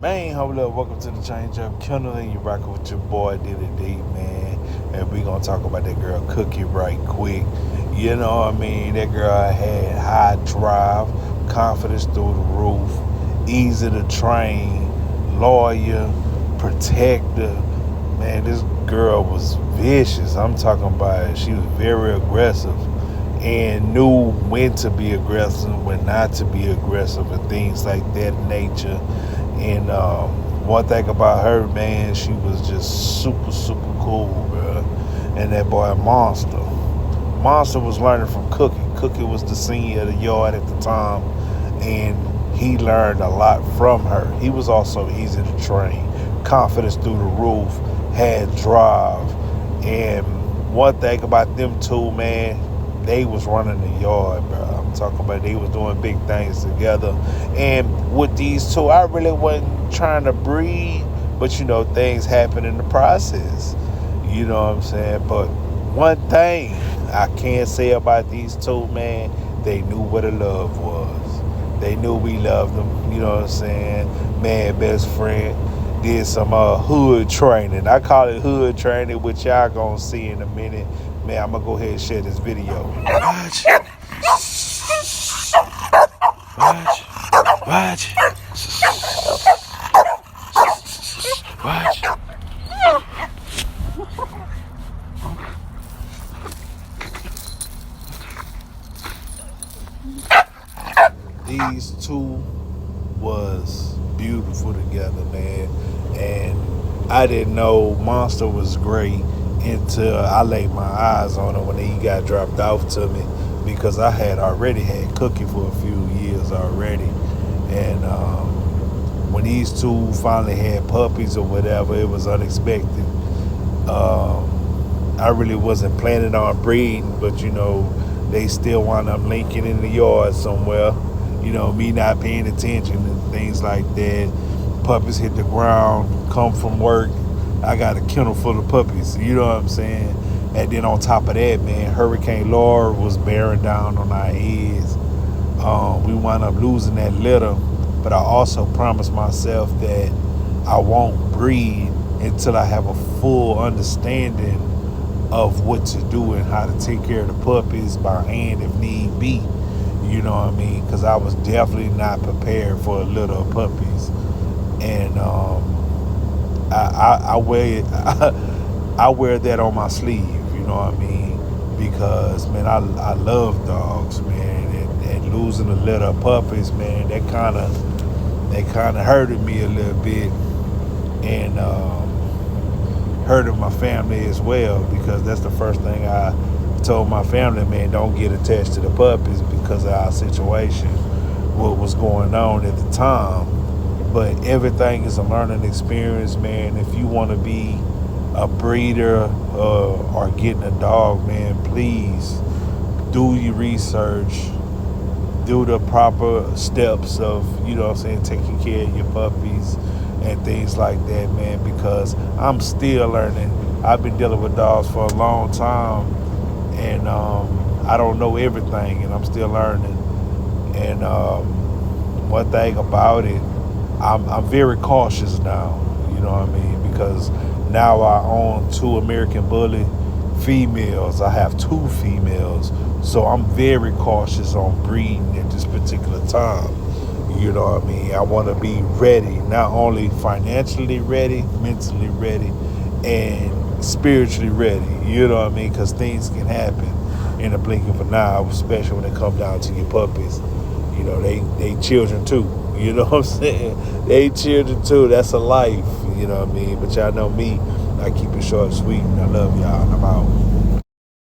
Man, hold up. Welcome to the Change Up Kennel, and you rocking with your boy, Diddy D, man. And we going to talk about that girl Cookie right quick. You know what I mean? That girl had high drive, confidence through the roof, easy to train, lawyer, protector. Man, this girl was vicious. I'm talking about it. She was very aggressive and knew when to be aggressive, when not to be aggressive, and things like that nature. And one thing about her, man, she was just super, super cool, bro. And that boy, Monster. Monster was learning from Cookie. Cookie was the senior of the yard at the time, and he learned a lot from her. He was also easy to train, confidence through the roof, had drive. And one thing about them two, man, they was running the yard, bro. I'm talking about they was doing big things together. And with these two, I really wasn't trying to breed, but things happen in the process. You know what I'm saying? But one thing I can say about these two, man, they knew what a love was. They knew we loved them. You know what I'm saying? Man, best friend. Did some hood training. I call it hood training, which y'all gonna see in a minute. Man, I'm gonna go ahead and share this video. Watch. Watch. Watch. Watch. These two was beautiful together, man. And I didn't know Monster was great until I laid my eyes on him when he got dropped off to me, because I had already had Cookie for a few years already. And when these two finally had puppies or whatever, it was unexpected. I really wasn't planning on breeding, but they still wound up linking in the yard somewhere. Me not paying attention and things like that. Puppies hit the ground, come from work. I got a kennel full of puppies. You know what I'm saying? And then on top of that, man, Hurricane Laura was bearing down on our heads. We wound up losing that litter, but I also promised myself that I won't breed until I have a full understanding of what to do and how to take care of the puppies by hand if need be. You know what I mean? Because I was definitely not prepared for a litter of puppies. And I wear it, I wear that on my sleeve. You know what I mean? Because man, I love dogs, man, and losing a litter of puppies, man, that kind of hurted me a little bit, and hurted my family as well, because that's the first thing I told my family, man, don't get attached to the puppies because of our situation, what was going on at the time. But everything is a learning experience, man. If you want to be a breeder or getting a dog, man, please do your research, do the proper steps of, taking care of your puppies and things like that, man, because I'm still learning. I've been dealing with dogs for a long time, and I don't know everything, and I'm still learning. And one thing about it, I'm very cautious now, you know what I mean, because now I own 2 American Bully females. I have 2 females, so I'm very cautious on breeding at this particular time. You know what I mean? I want to be ready, not only financially ready, mentally ready, and spiritually ready. You know what I mean? Because things can happen in a blink of an eye, especially when it comes down to your puppies. They children too. You know what I'm saying? They children too. That's a life. You know what I mean? But y'all know me. I keep it short and sweet, and I love y'all, and I'm out.